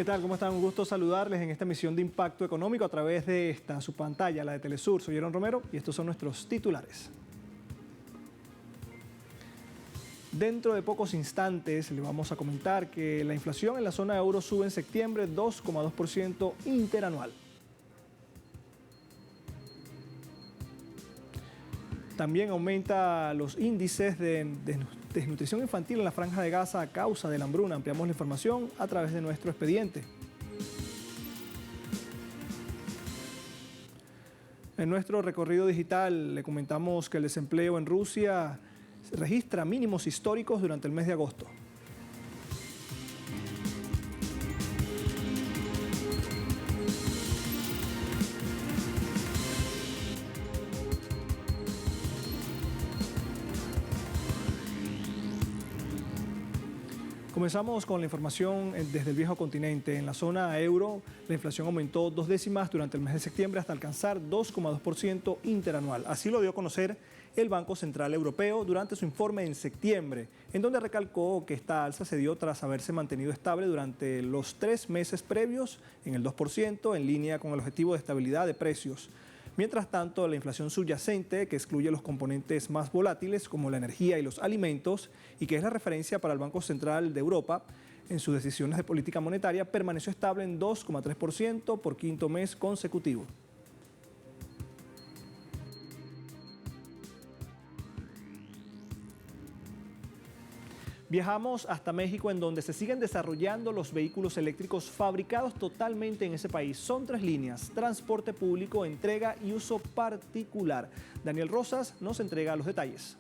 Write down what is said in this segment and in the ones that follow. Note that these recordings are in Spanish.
¿Qué tal? ¿Cómo están? Un gusto saludarles en esta emisión de Impacto Económico a través de su pantalla, la de Telesur. Soy Aaron Romero y estos son nuestros titulares. Dentro de pocos instantes le vamos a comentar que la inflación en la zona euro sube en septiembre 2,2% interanual. También aumenta los índices de desnutrición infantil en la Franja de Gaza a causa de la hambruna. Ampliamos la información a través de nuestro expediente. En nuestro recorrido digital le comentamos que el desempleo en Rusia registra mínimos históricos durante el mes de agosto. Comenzamos con la información desde el viejo continente. En la zona euro, la inflación aumentó 2 décimas durante el mes de septiembre hasta alcanzar 2,2% interanual. Así lo dio a conocer el Banco Central Europeo durante su informe en septiembre, en donde recalcó que esta alza se dio tras haberse mantenido estable durante los 3 meses previos en el 2%, en línea con el objetivo de estabilidad de precios. Mientras tanto, la inflación subyacente, que excluye los componentes más volátiles como la energía y los alimentos, y que es la referencia para el Banco Central de Europa en sus decisiones de política monetaria, permaneció estable en 2,3% por quinto mes consecutivo. Viajamos hasta México, en donde se siguen desarrollando los vehículos eléctricos fabricados totalmente en ese país. Son 3 líneas: transporte público, entrega y uso particular. Daniel Rosas nos entrega los detalles.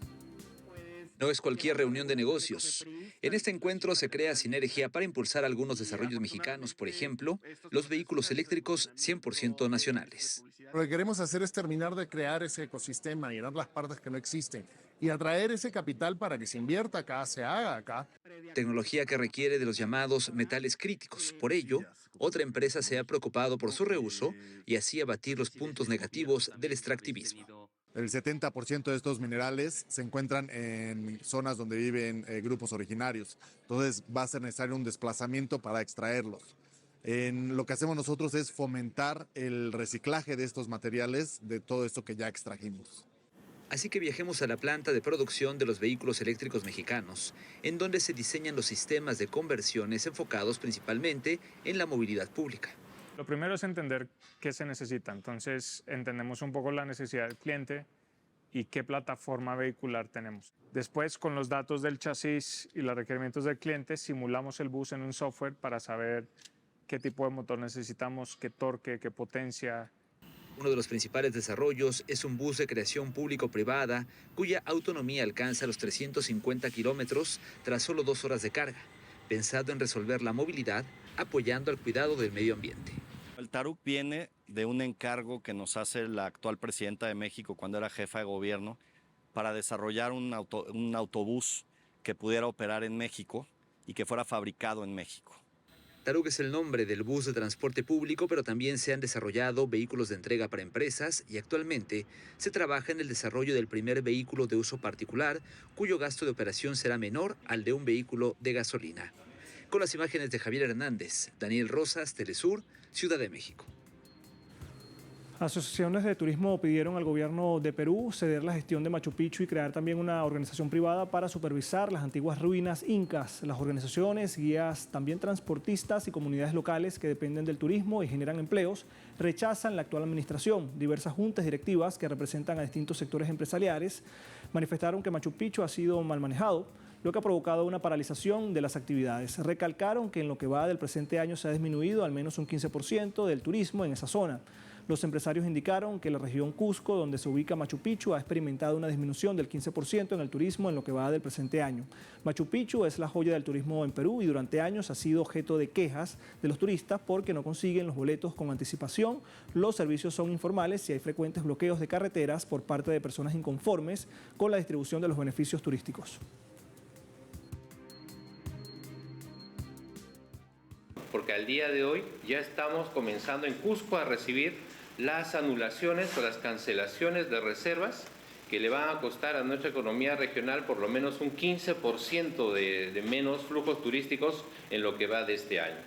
No es cualquier reunión de negocios. En este encuentro se crea sinergia para impulsar algunos desarrollos mexicanos, por ejemplo, los vehículos eléctricos 100% nacionales. Lo que queremos hacer es terminar de crear ese ecosistema, llenar las partes que no existen y atraer ese capital para que se invierta acá, se haga acá. Tecnología que requiere de los llamados metales críticos. Por ello, otra empresa se ha preocupado por su reuso y así abatir los puntos negativos del extractivismo. El 70% de estos minerales se encuentran en zonas donde viven grupos originarios. Entonces va a ser necesario un desplazamiento para extraerlos. Lo que hacemos nosotros es fomentar el reciclaje de estos materiales, de todo esto que ya extrajimos. Así que viajemos a la planta de producción de los vehículos eléctricos mexicanos, en donde se diseñan los sistemas de conversiones enfocados principalmente en la movilidad pública. Lo primero es entender qué se necesita. Entonces entendemos un poco la necesidad del cliente y qué plataforma vehicular tenemos. Después, con los datos del chasis y los requerimientos del cliente, simulamos el bus en un software para saber qué tipo de motor necesitamos, qué torque, qué potencia. Uno de los principales desarrollos es un bus de creación público-privada cuya autonomía alcanza los 350 kilómetros tras solo 2 horas de carga, pensado en resolver la movilidad apoyando al cuidado del medio ambiente. El Taruc viene de un encargo que nos hace la actual presidenta de México cuando era jefa de gobierno para desarrollar un autobús que pudiera operar en México y que fuera fabricado en México. Taruc es el nombre del bus de transporte público, pero también se han desarrollado vehículos de entrega para empresas y actualmente se trabaja en el desarrollo del primer vehículo de uso particular, cuyo gasto de operación será menor al de un vehículo de gasolina. Con las imágenes de Javier Hernández, Daniel Rosas, Telesur, Ciudad de México. Asociaciones de turismo pidieron al gobierno de Perú ceder la gestión de Machu Picchu y crear también una organización privada para supervisar las antiguas ruinas incas. Las organizaciones, guías, también transportistas y comunidades locales que dependen del turismo y generan empleos, rechazan la actual administración. Diversas juntas directivas que representan a distintos sectores empresariales manifestaron que Machu Picchu ha sido mal manejado, lo que ha provocado una paralización de las actividades. Recalcaron que en lo que va del presente año se ha disminuido al menos un 15% del turismo en esa zona. Los empresarios indicaron que la región Cusco, donde se ubica Machu Picchu, ha experimentado una disminución del 15% en el turismo en lo que va del presente año. Machu Picchu es la joya del turismo en Perú y durante años ha sido objeto de quejas de los turistas porque no consiguen los boletos con anticipación, los servicios son informales y hay frecuentes bloqueos de carreteras por parte de personas inconformes con la distribución de los beneficios turísticos. Porque al día de hoy ya estamos comenzando en Cusco a recibir las anulaciones o las cancelaciones de reservas que le van a costar a nuestra economía regional por lo menos un 15% de menos flujos turísticos en lo que va de este año.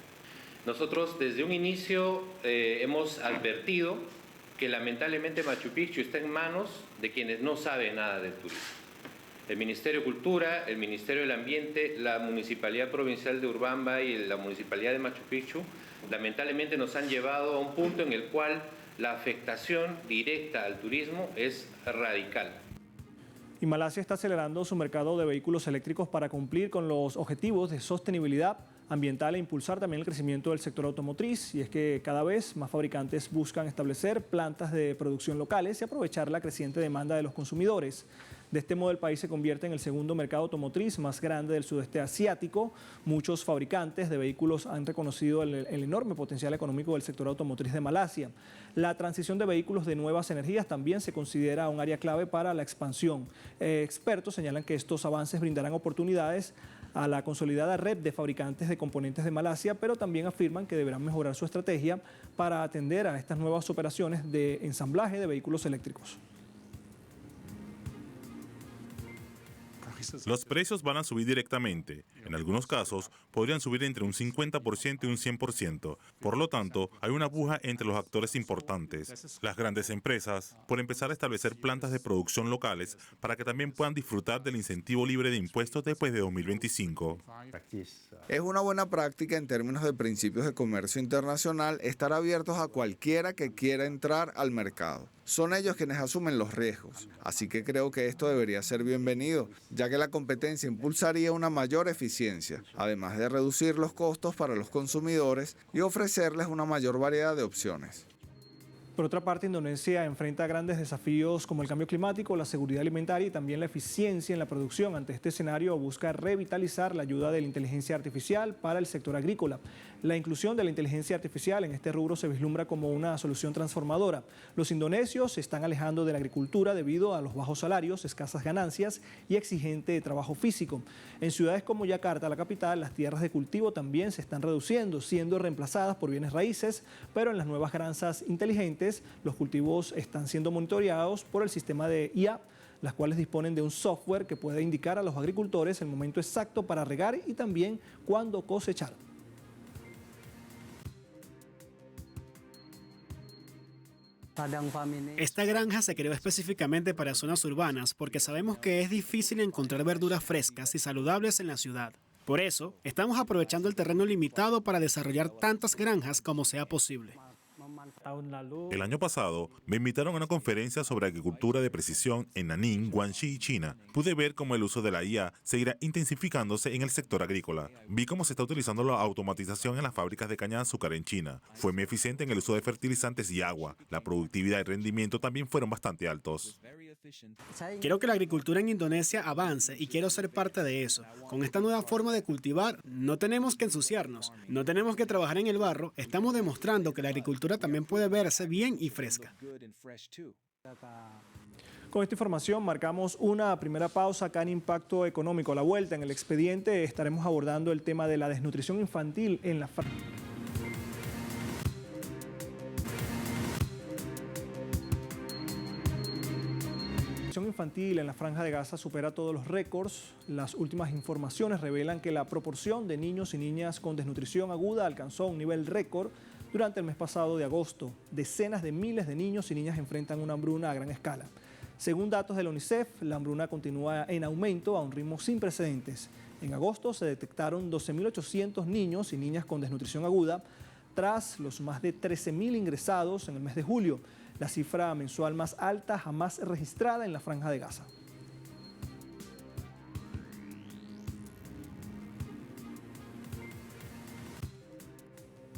Nosotros desde un inicio hemos advertido que lamentablemente Machu Picchu está en manos de quienes no saben nada del turismo. El Ministerio de Cultura, el Ministerio del Ambiente, la Municipalidad Provincial de Urubamba y la Municipalidad de Machu Picchu, lamentablemente nos han llevado a un punto en el cual la afectación directa al turismo es radical. Y Malasia está acelerando su mercado de vehículos eléctricos para cumplir con los objetivos de sostenibilidad ambiental e impulsar también el crecimiento del sector automotriz. Y es que cada vez más fabricantes buscan establecer plantas de producción locales y aprovechar la creciente demanda de los consumidores. De este modo, el país se convierte en el segundo mercado automotriz más grande del sudeste asiático. Muchos fabricantes de vehículos han reconocido el enorme potencial económico del sector automotriz de Malasia. La transición de vehículos de nuevas energías también se considera un área clave para la expansión. Expertos señalan que estos avances brindarán oportunidades a la consolidada red de fabricantes de componentes de Malasia, pero también afirman que deberán mejorar su estrategia para atender a estas nuevas operaciones de ensamblaje de vehículos eléctricos. Los precios van a subir directamente. En algunos casos, podrían subir entre un 50% y un 100%. Por lo tanto, hay una puja entre los actores importantes. Las grandes empresas, por empezar a establecer plantas de producción locales para que también puedan disfrutar del incentivo libre de impuestos después de 2025. Es una buena práctica en términos de principios de comercio internacional estar abiertos a cualquiera que quiera entrar al mercado. Son ellos quienes asumen los riesgos, así que creo que esto debería ser bienvenido, ya que la competencia impulsaría una mayor eficiencia, además de reducir los costos para los consumidores y ofrecerles una mayor variedad de opciones. Por otra parte, Indonesia enfrenta grandes desafíos como el cambio climático, la seguridad alimentaria y también la eficiencia en la producción. Ante este escenario, busca revitalizar la ayuda de la inteligencia artificial para el sector agrícola. La inclusión de la inteligencia artificial en este rubro se vislumbra como una solución transformadora. Los indonesios se están alejando de la agricultura debido a los bajos salarios, escasas ganancias y exigente trabajo físico. En ciudades como Yakarta, la capital, las tierras de cultivo también se están reduciendo, siendo reemplazadas por bienes raíces, pero en las nuevas granjas inteligentes, los cultivos están siendo monitoreados por el sistema de IA, las cuales disponen de un software que puede indicar a los agricultores el momento exacto para regar y también cuándo cosechar. Esta granja se creó específicamente para zonas urbanas porque sabemos que es difícil encontrar verduras frescas y saludables en la ciudad. Por eso, estamos aprovechando el terreno limitado para desarrollar tantas granjas como sea posible. El año pasado me invitaron a una conferencia sobre agricultura de precisión en Nanning, Guangxi, China. Pude ver cómo el uso de la IA seguirá intensificándose en el sector agrícola. Vi cómo se está utilizando la automatización en las fábricas de caña de azúcar en China. Fue muy eficiente en el uso de fertilizantes y agua. La productividad y rendimiento también fueron bastante altos. Quiero que la agricultura en Indonesia avance y quiero ser parte de eso. Con esta nueva forma de cultivar, no tenemos que ensuciarnos, no tenemos que trabajar en el barro, estamos demostrando que la agricultura también puede verse bien y fresca. Con esta información marcamos una primera pausa acá en Impacto Económico. A la vuelta en el expediente estaremos abordando el tema de la desnutrición infantil en la Franja de Gaza supera todos los récords. Las últimas informaciones revelan que la proporción de niños y niñas con desnutrición aguda alcanzó un nivel récord durante el mes pasado de agosto. Decenas de miles de niños y niñas enfrentan una hambruna a gran escala. Según datos de la UNICEF, la hambruna continúa en aumento a un ritmo sin precedentes. En agosto se detectaron 12.800 niños y niñas con desnutrición aguda, tras los más de 13.000 ingresados en el mes de julio, la cifra mensual más alta jamás registrada en la Franja de Gaza.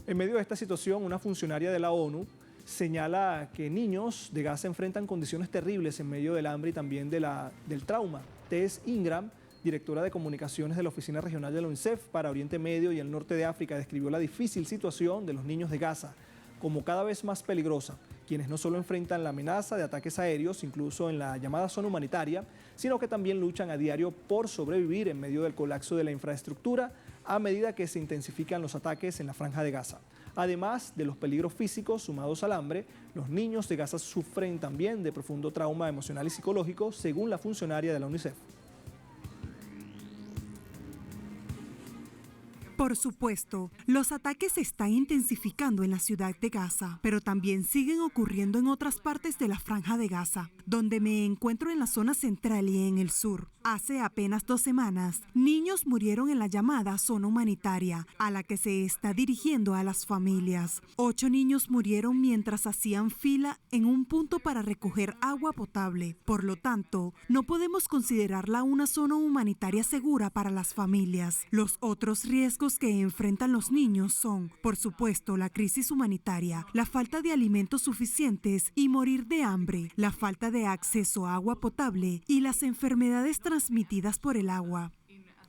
En medio de esta situación, una funcionaria de la ONU señala que niños de Gaza enfrentan condiciones terribles en medio del hambre y también del trauma. Tess Ingram, directora de comunicaciones de la Oficina Regional de la UNICEF para Oriente Medio y el Norte de África, describió la difícil situación de los niños de Gaza como cada vez más peligrosa, quienes no solo enfrentan la amenaza de ataques aéreos, incluso en la llamada zona humanitaria, sino que también luchan a diario por sobrevivir en medio del colapso de la infraestructura a medida que se intensifican los ataques en la Franja de Gaza. Además de los peligros físicos sumados al hambre, los niños de Gaza sufren también de profundo trauma emocional y psicológico, según la funcionaria de la UNICEF. Por supuesto, los ataques se están intensificando en la ciudad de Gaza, pero también siguen ocurriendo en otras partes de la Franja de Gaza, donde me encuentro en la zona central y en el sur. Hace apenas 2 semanas, niños murieron en la llamada zona humanitaria, a la que se está dirigiendo a las familias. 8 niños murieron mientras hacían fila en un punto para recoger agua potable. Por lo tanto, no podemos considerarla una zona humanitaria segura para las familias. Los otros riesgos que enfrentan los niños son, por supuesto, la crisis humanitaria, la falta de alimentos suficientes y morir de hambre, la falta de acceso a agua potable y las enfermedades transmitidas por el agua.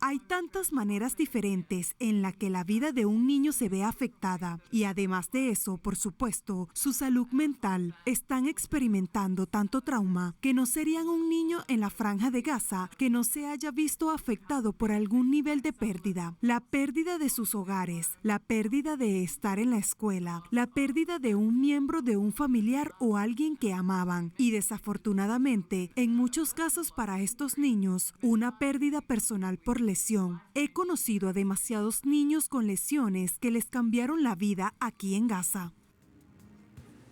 Hay tantas maneras diferentes en la que la vida de un niño se ve afectada y además de eso, por supuesto, su salud mental. Están experimentando tanto trauma que no serían un niño en la Franja de Gaza que no se haya visto afectado por algún nivel de pérdida. La pérdida de sus hogares, la pérdida de estar en la escuela, la pérdida de un miembro de un familiar o alguien que amaban y desafortunadamente, en muchos casos para estos niños, una pérdida personal por lesión. He conocido a demasiados niños con lesiones que les cambiaron la vida aquí en Gaza.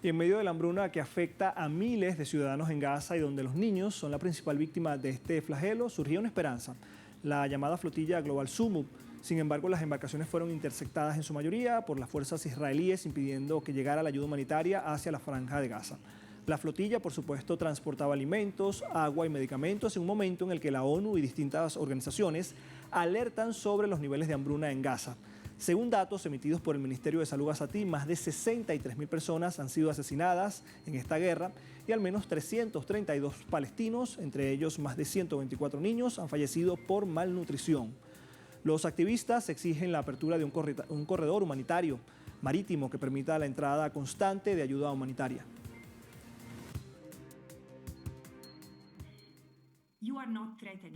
Y en medio de la hambruna que afecta a miles de ciudadanos en Gaza y donde los niños son la principal víctima de este flagelo, surgió una esperanza, la llamada flotilla Global Sumud. Sin embargo, las embarcaciones fueron interceptadas en su mayoría por las fuerzas israelíes, impidiendo que llegara la ayuda humanitaria hacia la Franja de Gaza. La flotilla, por supuesto, transportaba alimentos, agua y medicamentos en un momento en el que la ONU y distintas organizaciones alertan sobre los niveles de hambruna en Gaza. Según datos emitidos por el Ministerio de Salud gazatí, más de 63.000 personas han sido asesinadas en esta guerra y al menos 332 palestinos, entre ellos más de 124 niños, han fallecido por malnutrición. Los activistas exigen la apertura de un corredor humanitario marítimo que permita la entrada constante de ayuda humanitaria.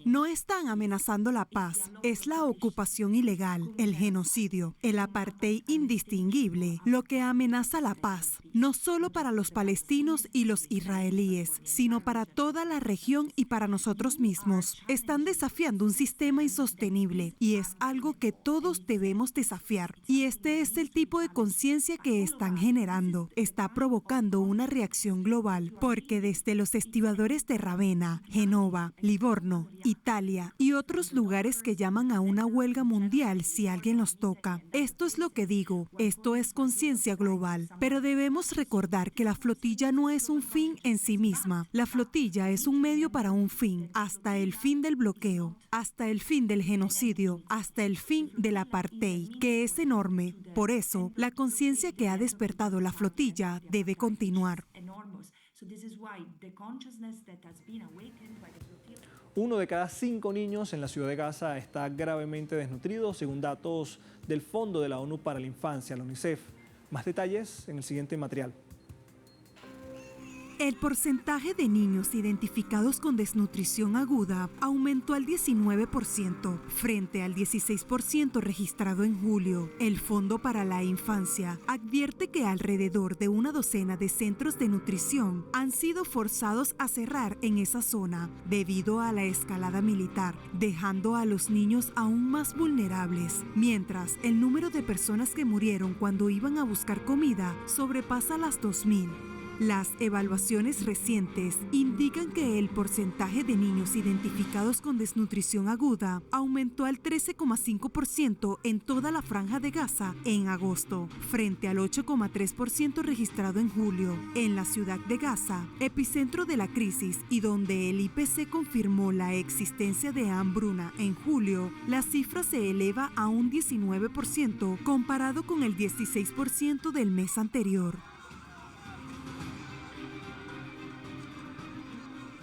No están amenazando la paz, es la ocupación ilegal, el genocidio, el apartheid indistinguible, lo que amenaza la paz, no solo para los palestinos y los israelíes, sino para toda la región y para nosotros mismos. Están desafiando un sistema insostenible y es algo que todos debemos desafiar. Y este es el tipo de conciencia que están generando. Está provocando una reacción global, porque desde los estibadores de Ravenna, Génova, Livorno, Italia y otros lugares que llaman a una huelga mundial si alguien los toca. Esto es lo que digo, esto es conciencia global. Pero debemos recordar que la flotilla no es un fin en sí misma. La flotilla es un medio para un fin, hasta el fin del bloqueo, hasta el fin del genocidio, hasta el fin del apartheid, que es enorme. Por eso, la conciencia que ha despertado la flotilla debe continuar. 1 de cada 5 niños en la ciudad de Gaza está gravemente desnutrido, según datos del Fondo de la ONU para la Infancia, la UNICEF. Más detalles en el siguiente material. El porcentaje de niños identificados con desnutrición aguda aumentó al 19%, frente al 16% registrado en julio. El Fondo para la Infancia advierte que alrededor de una docena de centros de nutrición han sido forzados a cerrar en esa zona debido a la escalada militar, dejando a los niños aún más vulnerables, mientras el número de personas que murieron cuando iban a buscar comida sobrepasa las 2.000. Las evaluaciones recientes indican que el porcentaje de niños identificados con desnutrición aguda aumentó al 13,5% en toda la Franja de Gaza en agosto, frente al 8,3% registrado en julio. En la ciudad de Gaza, epicentro de la crisis y donde el IPC confirmó la existencia de hambruna en julio, la cifra se eleva a un 19% comparado con el 16% del mes anterior.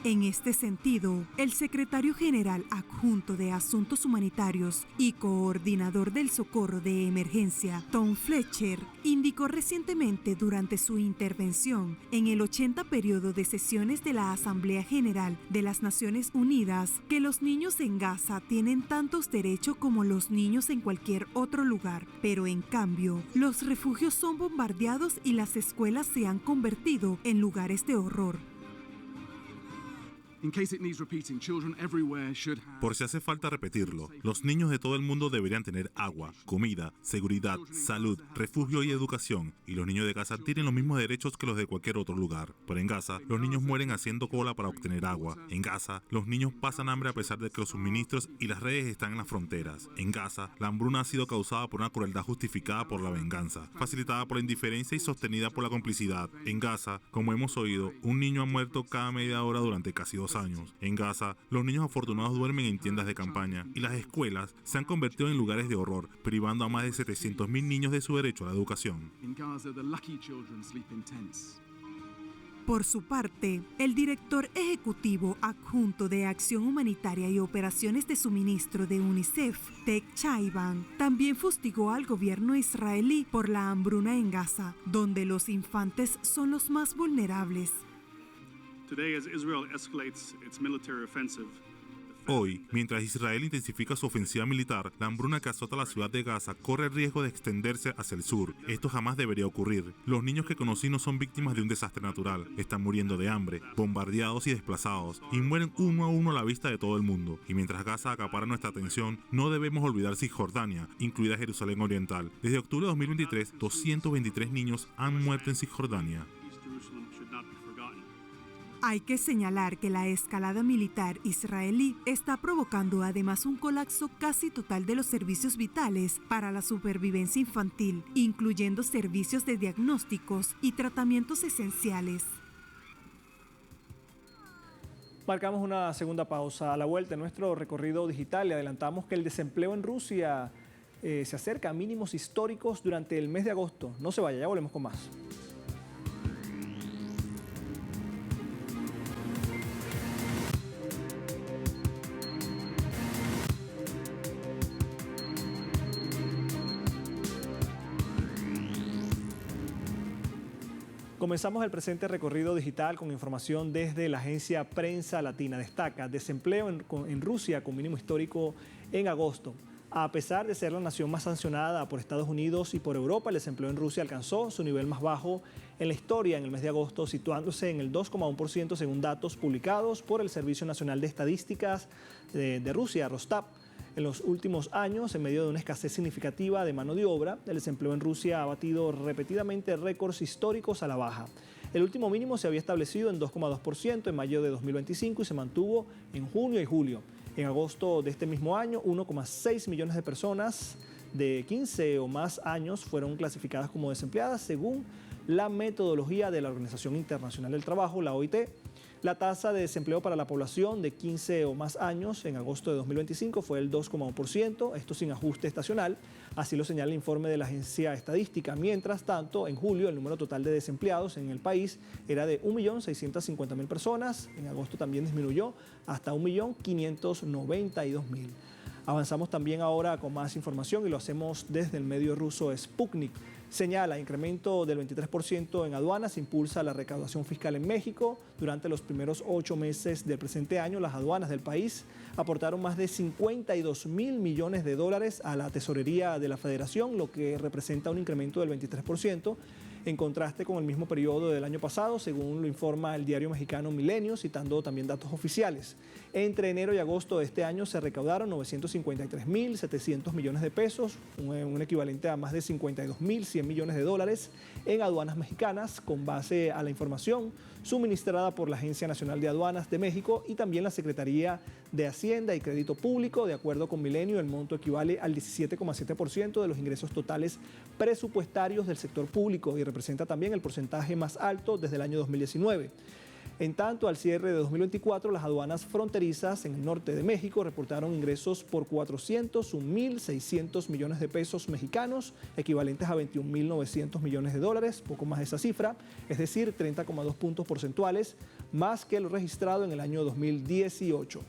En este sentido, el secretario general adjunto de Asuntos Humanitarios y coordinador del socorro de emergencia, Tom Fletcher, indicó recientemente durante su intervención en el 80 periodo de sesiones de la Asamblea General de las Naciones Unidas que los niños en Gaza tienen tantos derechos como los niños en cualquier otro lugar, pero en cambio, los refugios son bombardeados y las escuelas se han convertido en lugares de horror. Por si hace falta repetirlo, los niños de todo el mundo deberían tener agua, comida, seguridad, salud, refugio y educación, y los niños de Gaza tienen los mismos derechos que los de cualquier otro lugar. Pero en Gaza, los niños mueren haciendo cola para obtener agua. En Gaza, los niños pasan hambre a pesar de que los suministros y las redes están en las fronteras. En Gaza, la hambruna ha sido causada por una crueldad justificada por la venganza, facilitada por la indiferencia y sostenida por la complicidad. En Gaza, como hemos oído, un niño ha muerto cada media hora durante casi 2 años. En Gaza, los niños afortunados duermen en tiendas de campaña y las escuelas se han convertido en lugares de horror, privando a más de 700.000 niños de su derecho a la educación. Por su parte, el director ejecutivo adjunto de Acción Humanitaria y Operaciones de Suministro de UNICEF, Tek Chaiban, también fustigó al gobierno israelí por la hambruna en Gaza, donde los infantes son los más vulnerables. Hoy, mientras Israel intensifica su ofensiva militar, la hambruna que azota la ciudad de Gaza corre el riesgo de extenderse hacia el sur. Esto jamás debería ocurrir. Los niños que conocí no son víctimas de un desastre natural. Están muriendo de hambre, bombardeados y desplazados, y mueren uno a uno a la vista de todo el mundo. Y mientras Gaza acapara nuestra atención, no debemos olvidar Cisjordania, incluida Jerusalén Oriental. Desde octubre de 2023, 223 niños han muerto en Cisjordania. Hay que señalar que la escalada militar israelí está provocando además un colapso casi total de los servicios vitales para la supervivencia infantil, incluyendo servicios de diagnósticos y tratamientos esenciales. Marcamos una segunda pausa. A la vuelta de nuestro recorrido digital le adelantamos que el desempleo en Rusia se acerca a mínimos históricos durante el mes de agosto. No se vaya, ya volvemos con más. Comenzamos el presente recorrido digital con información desde la agencia Prensa Latina. Destaca desempleo en Rusia con mínimo histórico en agosto. A pesar de ser la nación más sancionada por Estados Unidos y por Europa, el desempleo en Rusia alcanzó su nivel más bajo en la historia en el mes de agosto, situándose en el 2,1% según datos publicados por el Servicio Nacional de Estadísticas de Rusia, Rosstat. En los últimos años, en medio de una escasez significativa de mano de obra, el desempleo en Rusia ha batido repetidamente récords históricos a la baja. El último mínimo se había establecido en 2,2% en mayo de 2025 y se mantuvo en junio y julio. En agosto de este mismo año, 1,6 millones de personas de 15 o más años fueron clasificadas como desempleadas según la metodología de la Organización Internacional del Trabajo, la OIT. La tasa de desempleo para la población de 15 o más años en agosto de 2025 fue el 2,1%, esto sin ajuste estacional, así lo señala el informe de la agencia estadística. Mientras tanto, en julio el número total de desempleados en el país era de 1.650.000 personas, en agosto también disminuyó hasta 1.592.000. Avanzamos también ahora con más información y lo hacemos desde el medio ruso Sputnik. Señala incremento del 23% en aduanas, impulsa la recaudación fiscal en México. Durante los primeros 8 meses del presente año, las aduanas del país aportaron más de 52.000 millones de dólares a la tesorería de la Federación, lo que representa un incremento del 23%, en contraste con el mismo periodo del año pasado, según lo informa el diario mexicano Milenio, citando también datos oficiales. Entre enero y agosto de este año se recaudaron 953.700 millones de pesos, un equivalente a más de 52.100 millones de dólares en aduanas mexicanas, con base a la información suministrada por la Agencia Nacional de Aduanas de México y también la Secretaría de Hacienda y Crédito Público. De acuerdo con Milenio, el monto equivale al 17,7% de los ingresos totales presupuestarios del sector público y representa también el porcentaje más alto desde el año 2019. En tanto, al cierre de 2024, las aduanas fronterizas en el norte de México reportaron ingresos por 401.600 millones de pesos mexicanos, equivalentes a 21.900 millones de dólares, poco más de esa cifra, es decir, 30,2 puntos porcentuales, más que lo registrado en el año 2018.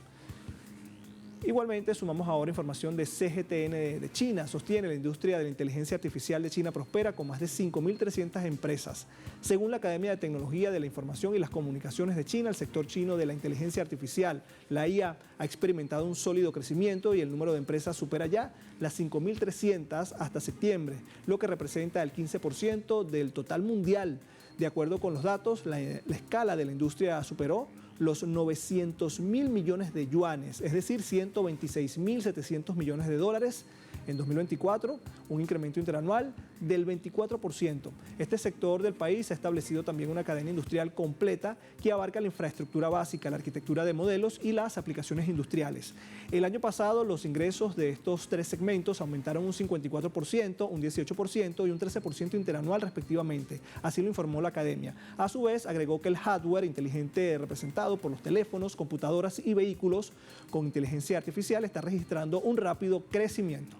Igualmente, sumamos ahora información de CGTN de China. Sostiene la industria de la inteligencia artificial de China prospera con más de 5.300 empresas. Según la Academia de Tecnología de la Información y las Comunicaciones de China, el sector chino de la inteligencia artificial, la IA, ha experimentado un sólido crecimiento y el número de empresas supera ya las 5.300 hasta septiembre, lo que representa el 15% del total mundial De acuerdo con los datos, la escala de la industria superó los 900.000 millones de yuanes, es decir, 126.700 millones de dólares en 2024, un incremento interanual del 24%. Este sector del país ha establecido también una cadena industrial completa que abarca la infraestructura básica, la arquitectura de modelos y las aplicaciones industriales. El año pasado los ingresos de estos tres segmentos aumentaron un 54%, un 18% y un 13% interanual respectivamente. Así lo informó la academia. A su vez, agregó que el hardware inteligente representado por los teléfonos, computadoras y vehículos con inteligencia artificial está registrando un rápido crecimiento.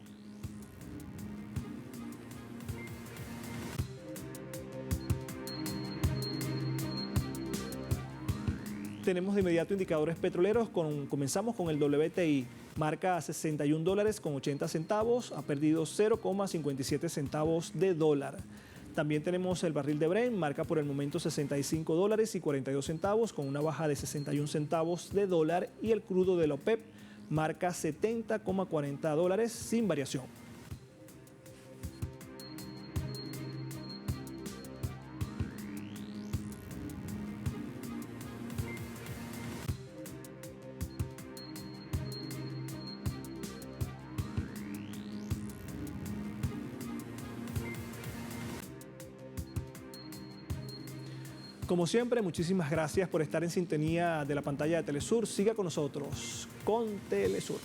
Tenemos de inmediato indicadores petroleros. Comenzamos con el WTI. Marca $61.80, ha perdido 0,57 centavos de dólar. También tenemos el barril de Brent, marca por el momento $65.42 con una baja de 61 centavos de dólar. Y el crudo de la OPEP marca $70,40 sin variación. Como siempre, muchísimas gracias por estar en sintonía de la pantalla de Telesur. Siga con nosotros, con Telesur.